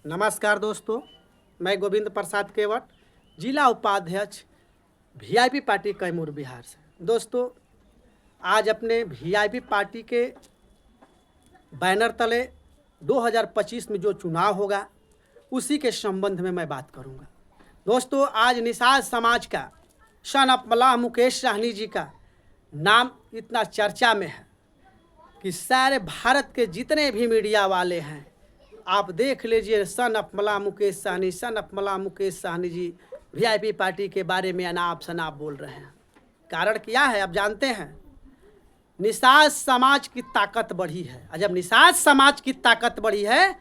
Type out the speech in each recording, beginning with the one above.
नमस्कार दोस्तों, मैं गोविंद प्रसाद केवट, जिला उपाध्यक्ष वीआईपी पार्टी कैमूर बिहार से। दोस्तों, आज अपने वीआईपी पार्टी के बैनर तले 2025 में जो चुनाव होगा उसी के संबंध में मैं बात करूंगा। दोस्तों, आज निषाद समाज का सन ऑफ मल्लाह मुकेश साहनी जी का नाम इतना चर्चा में है कि सारे भारत के जितने भी मीडिया वाले हैं, आप देख लीजिए, son of Mallah Mukesh Sahni, son of Mallah Mukesh Sahni ji VIP party के बारे में अनाप शनाप बोल रहे हैं। कारण क्या है आप जानते हैं? निषाद समाज की ताकत बढ़ी है, और जब निषाद समाज की ताकत बढ़ी है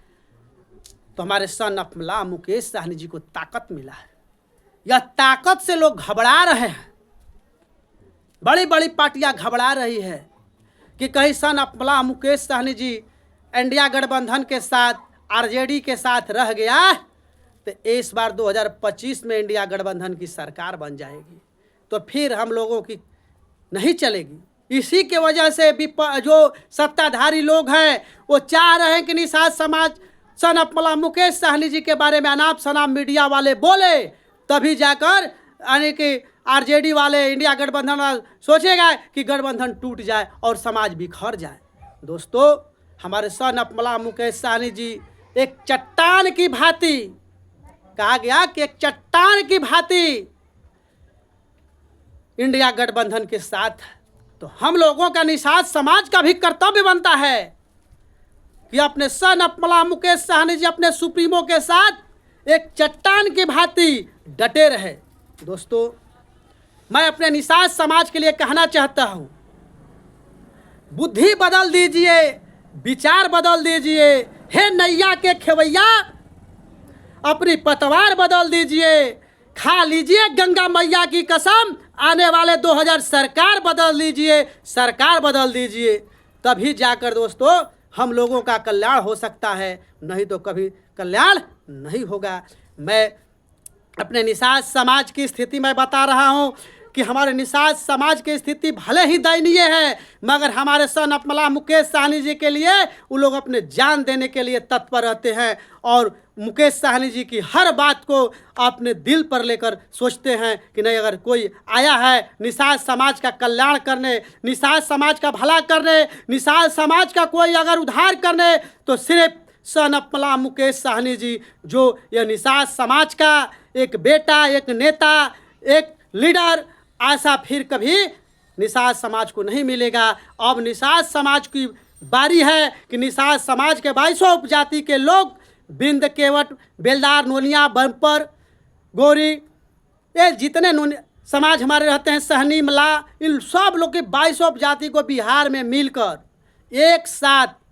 तो हमारे सन ऑफ मल्लाह मुकेश साहनी जी को ताकत मिला है। यह ताकत से लोग घबरा रहे हैं, बड़ी बड़ी पार्टियां घबरा रही है कि कहीं son of Mallah Mukesh Sahni ji India गठबंधन के साथ, आरजेडी के साथ रह गया तो इस बार 2025 में इंडिया गठबंधन की सरकार बन जाएगी तो फिर हम लोगों की नहीं चलेगी। इसी के वजह से जो सत्ताधारी लोग हैं वो चाह रहे हैं कि निषाद समाज सन ऑफ मल्लाह मुकेश साहनी जी के बारे में अनाप शनाप मीडिया वाले बोले, तभी जाकर यानी कि आरजेडी वाले, इंडिया गठबंधन वाला सोचेगा कि गठबंधन टूट जाए और समाज बिखर जाए। दोस्तों, हमारे सन ऑफ मल्लाह मुकेश साहनी जी एक चट्टान की भांति, कहा गया कि एक चट्टान की भांति इंडिया गठबंधन के साथ, तो हम लोगों का, निषाद समाज का भी कर्तव्य बनता है कि अपने सन ऑफ मल्लाह मुकेश साहनी जी अपने सुप्रीमो के साथ एक चट्टान की भांति डटे रहे। दोस्तों, मैं अपने निषाद समाज के लिए कहना चाहता हूं, बुद्धि बदल दीजिए, विचार बदल दीजिए। हे नैया के खेवैया, अपनी पतवार बदल दीजिए, खा लीजिए गंगा मैया की कसम, आने वाले 2000 सरकार बदल लीजिए, सरकार बदल दीजिए, तभी जाकर दोस्तों हम लोगों का कल्याण हो सकता है, नहीं तो कभी कल्याण नहीं होगा। मैं अपने निषाद समाज की स्थिति में बता रहा हूं कि हमारे निषाद समाज की स्थिति भले ही दयनीय है, मगर हमारे सन ऑफ मल्लाह मुकेश साहनी जी के लिए वो लोग अपने जान देने के लिए तत्पर रहते हैं और मुकेश साहनी जी की हर बात को अपने दिल पर लेकर सोचते हैं कि नहीं, अगर कोई आया है निषाद समाज का कल्याण करने, निषाद समाज का भला करने, निषाद समाज का कोई अगर उद्धार करने, तो सिर्फ सन ऑफ मल्लाह मुकेश साहनी जी, जो यह निषाद समाज का एक बेटा, एक नेता, एक लीडर, ऐसा फिर कभी निषाद समाज को नहीं मिलेगा। अब निषाद समाज की बारी है कि निषाद समाज के 2200 उपजाति के लोग, बिंद, केवट, बेलदार, नोनिया, बम्पर, गोरी, ये जितने समाज हमारे रहते हैं, सहनी, मल्लाह, इन सब लोग के 2200 उपजाति को बिहार में मिलकर एक साथ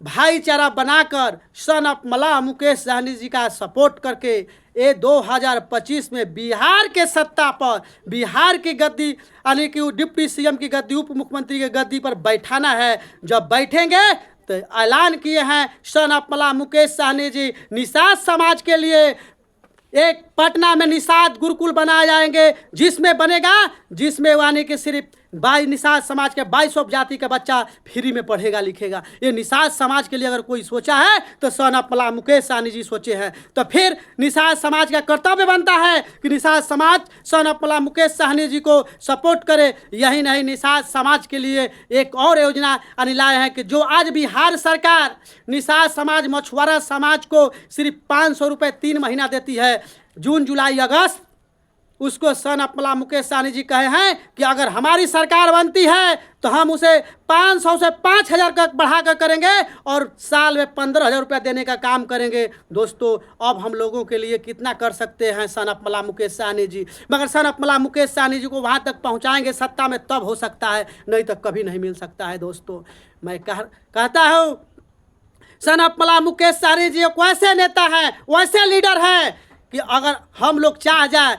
भाईचारा बनाकर सन ऑफ मल्लाह मुकेश साहनी जी का सपोर्ट करके ये 2025 में बिहार के सत्ता पर, बिहार की गद्दी यानी कि डिप्टी सीएम की गद्दी, उप मुख्यमंत्री की गद्दी पर बैठाना है। जब बैठेंगे तो ऐलान किए हैं सन ऑफ मल्लाह मुकेश साहनी जी निषाद समाज के लिए एक पटना में निषाद गुरुकुल बनाए जाएंगे, जिसमें बनेगा, जिसमें यानी कि सिर्फ निषाद समाज के 2200 जाति का बच्चा फ्री में पढ़ेगा लिखेगा। ये निषाद समाज के लिए अगर कोई सोचा है तो सन ऑफ मल्लाह मुकेश साहनी जी सोचे हैं। तो फिर निषाद समाज का कर्तव्य बनता है कि निषाद समाज सन ऑफ मल्लाह मुकेश साहनी जी को सपोर्ट करे। यही नहीं, निषाद समाज के लिए एक और योजना लाए हैं कि जो आज बिहार सरकार निषाद समाज, मछुआरा समाज को सिर्फ 500 रुपये 3 महीना देती है, जून, जुलाई, अगस्त, उसको सन ऑफ मल्लाह मुकेश साहनी जी कहे हैं कि अगर हमारी सरकार बनती है तो हम उसे 500 से 5000 का बढ़ा कर करेंगे और साल में 15000 रुपया देने का काम करेंगे। दोस्तों, अब हम लोगों के लिए कितना कर सकते हैं सन ऑफ मल्लाह मुकेश साहनी जी, मगर सन ऑफ मल्लाह मुकेश साहनी जी को वहाँ तक पहुँचाएंगे सत्ता में, तब हो सकता है, नहीं तो कभी नहीं मिल सकता है। दोस्तों, मैं कहता हूँ सन ऑफ मल्लाह मुकेश साहनी जी एक वैसे नेता हैं, वैसे लीडर हैं कि अगर हम लोग चाह जाए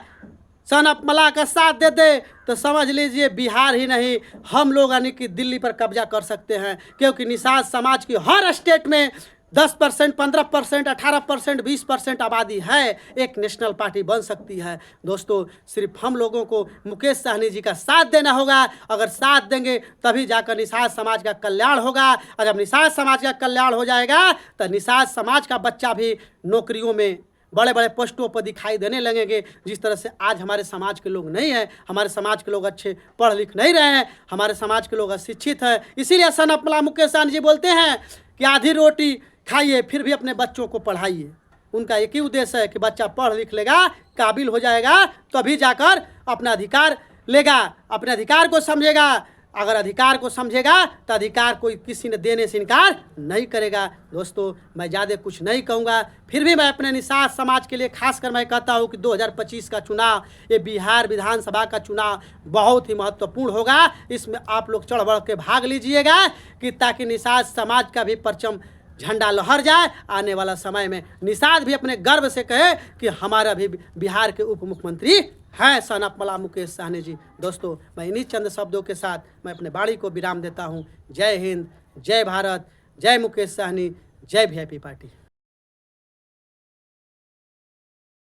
सन ऑफ मल्लाह का साथ दे दे तो समझ लीजिए बिहार ही नहीं, हम लोग यानी कि दिल्ली पर कब्जा कर सकते हैं, क्योंकि निषाद समाज की हर स्टेट में 10%, 15%, 18%, 20% आबादी है, एक नेशनल पार्टी बन सकती है। दोस्तों, सिर्फ हम लोगों को मुकेश सहनी जी का साथ देना होगा। अगर साथ देंगे तभी जाकर निषाद समाज का कल्याण होगा, और जब निषाद समाज का कल्याण हो जाएगा तो निषाद समाज का बच्चा भी नौकरियों में बड़े बड़े पोस्टों पर दिखाई देने लगेंगे। जिस तरह से आज हमारे समाज के लोग नहीं हैं, हमारे समाज के लोग अच्छे पढ़ लिख नहीं रहे हैं, हमारे समाज के लोग अशिक्षित हैं। इसीलिए सनत मला मुकेश सहनी जी बोलते हैं कि आधी रोटी खाइए फिर भी अपने बच्चों को पढ़ाइए। उनका एक ही उद्देश्य है कि बच्चा पढ़ लिख लेगा, काबिल हो जाएगा, तभी जाकर अपना अधिकार लेगा, अपने अधिकार को समझेगा। अगर अधिकार को समझेगा तो अधिकार कोई किसी ने देने से इनकार नहीं करेगा। दोस्तों, मैं ज़्यादा कुछ नहीं कहूँगा, फिर भी मैं अपने निषाद समाज के लिए खासकर मैं कहता हूँ कि 2025 का चुनाव, ये बिहार विधानसभा का चुनाव बहुत ही महत्वपूर्ण होगा। इसमें आप लोग चढ़ बढ़ के भाग लीजिएगा कि ताकि निषाद समाज का भी परचम झंडा लहर जाए। आने वाला समय में निषाद भी अपने गर्व से कहे कि हमारा भी बिहार के उप मुख्यमंत्री हैं सनत मला मुकेश सहनी जी। दोस्तों, मैं इन्हीं चंद शब्दों के साथ मैं अपने बाड़ी को विराम देता हूं। जय हिंद, जय भारत, जय मुकेश सहनी, जय वीआईपी पार्टी।